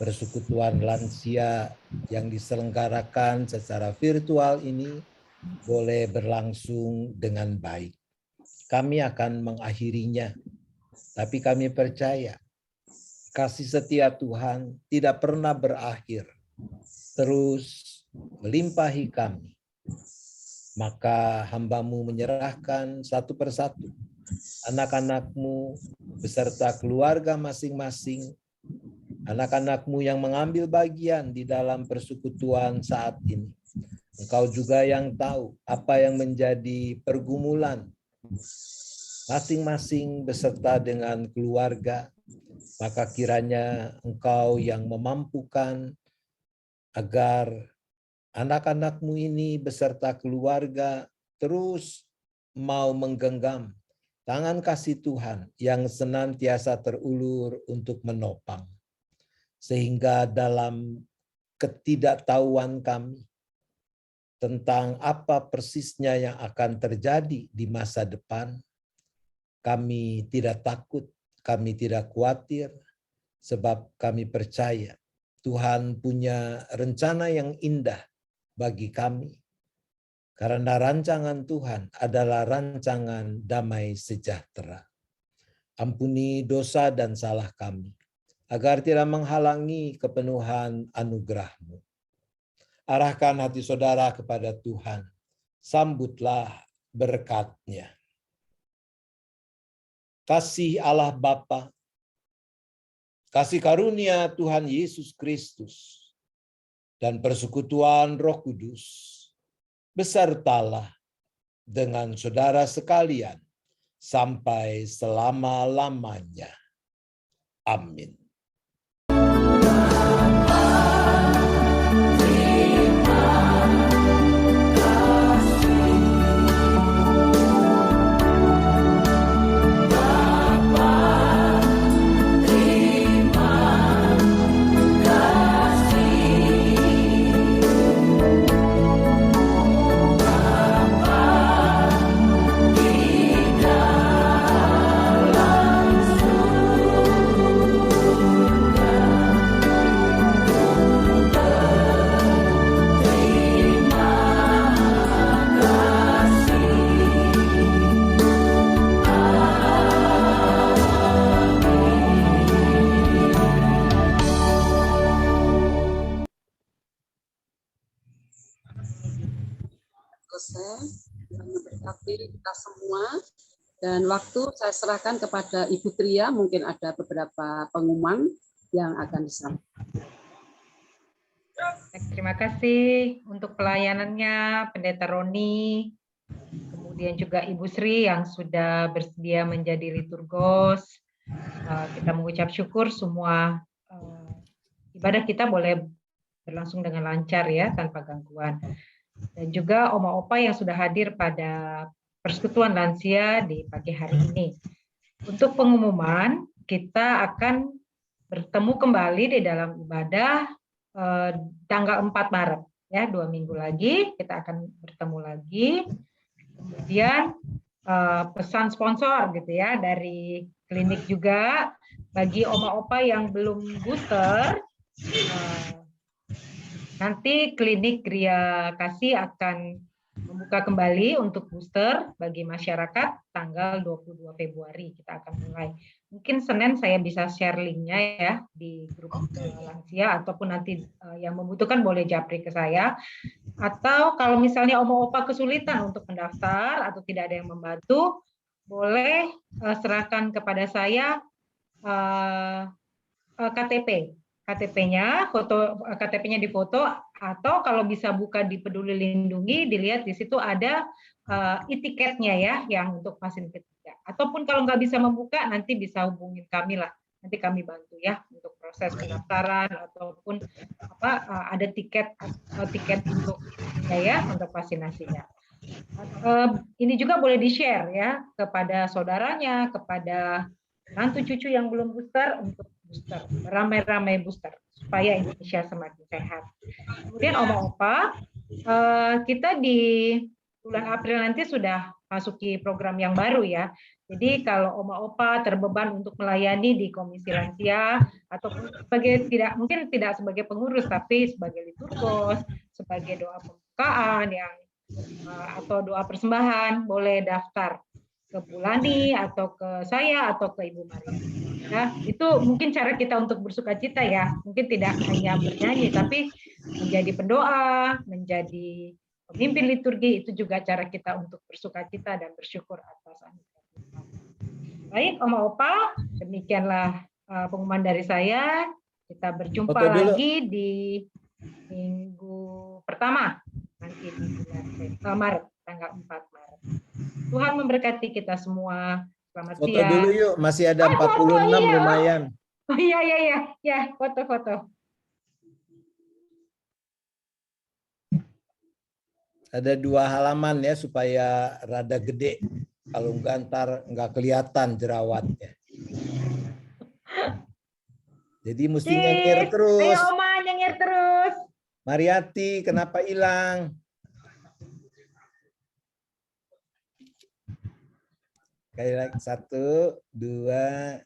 persekutuan lansia yang diselenggarakan secara virtual ini boleh berlangsung dengan baik. Kami akan mengakhirinya, tapi kami percaya kasih setia Tuhan tidak pernah berakhir, terus melimpahi kami. Maka hamba-Mu menyerahkan satu persatu anak-anak-Mu beserta keluarga masing-masing, anak-anak-Mu yang mengambil bagian di dalam persekutuan saat ini. Engkau juga yang tahu apa yang menjadi pergumulan masing-masing beserta dengan keluarga. Maka kiranya Engkau yang memampukan agar anak-anak-Mu ini beserta keluarga terus mau menggenggam tangan kasih Tuhan yang senantiasa terulur untuk menopang. Sehingga dalam ketidaktahuan kami tentang apa persisnya yang akan terjadi di masa depan, Kami tidak takut, kami tidak khawatir, sebab kami percaya Tuhan punya rencana yang indah bagi kami. Karena rancangan Tuhan adalah rancangan damai sejahtera. Ampuni dosa dan salah kami, agar tidak menghalangi kepenuhan anugerah-Mu. Arahkan hati saudara kepada Tuhan, sambutlah berkat-Nya. Kasih Allah Bapa, kasih karunia Tuhan Yesus Kristus, dan persekutuan Roh Kudus besertalah dengan saudara sekalian sampai selama-lamanya. Amin. Tuhan memberkati kita semua. Dan waktu saya serahkan kepada Ibu Tria, mungkin ada beberapa pengumuman yang akan disampaikan. Terima kasih untuk pelayanannya Pendeta Roni, kemudian juga Ibu Sri yang sudah bersedia menjadi liturgos. Kita mengucap syukur semua ibadah kita boleh berlangsung dengan lancar ya, tanpa gangguan. Dan juga oma-opa yang sudah hadir pada persekutuan lansia di pagi hari ini. Untuk pengumuman, kita akan bertemu kembali di dalam ibadah tanggal 4 Maret ya, 2 minggu lagi kita akan bertemu lagi. Kemudian pesan sponsor gitu ya dari klinik juga bagi oma-opa yang belum booster, nanti klinik Gria Kasih akan membuka kembali untuk booster bagi masyarakat tanggal 22 Februari kita akan mulai. Mungkin Senin saya bisa share linknya ya di grup lansia, ataupun nanti yang membutuhkan boleh japri ke saya. Atau kalau misalnya oma-opa kesulitan untuk mendaftar atau tidak ada yang membantu, boleh serahkan kepada saya KTP-nya, foto KTP-nya difoto, atau kalau bisa buka di Peduli Lindungi, dilihat di situ ada e-tiketnya ya, yang untuk vaksin ketiga. Ataupun kalau nggak bisa membuka, nanti bisa hubungin kami lah, nanti kami bantu ya untuk proses pendaftaran ataupun ada tiket untuk untuk vaksinasinya. Ini juga boleh di-share ya kepada saudaranya, kepada mantu cucu yang belum booster untuk booster, ramai-ramai booster supaya Indonesia semakin sehat. Kemudian oma-opa, kita di bulan April nanti sudah masuki program yang baru ya. Jadi kalau oma-opa terbeban untuk melayani di Komisi Lansia ataupun mungkin tidak sebagai pengurus tapi sebagai liturgos, sebagai doa pembukaan atau doa persembahan, boleh daftar ke Bulani atau ke saya atau ke Ibu Maria. Ya, itu mungkin cara kita untuk bersukacita ya. Mungkin tidak hanya bernyanyi, tapi menjadi pendoa, menjadi pemimpin liturgi, itu juga cara kita untuk bersukacita dan bersyukur atas anugerah Tuhan. Baik, oma-opa, demikianlah pengumuman dari saya. Kita berjumpa lagi di minggu pertama, nanti di bulan Maret, tanggal 4 Maret. Tuhan memberkati kita semua. Selamat Foto siang. dulu yuk, masih ada 46 iya. lumayan. Oh iya, foto-foto. Ada 2 halaman ya supaya rada gede. Kalau enggak ntar enggak kelihatan jerawatnya. Jadi mesti nyengir terus. Ayo Oma, nyengir terus. Mariati, kenapa hilang? Sekali lagi 1, 2.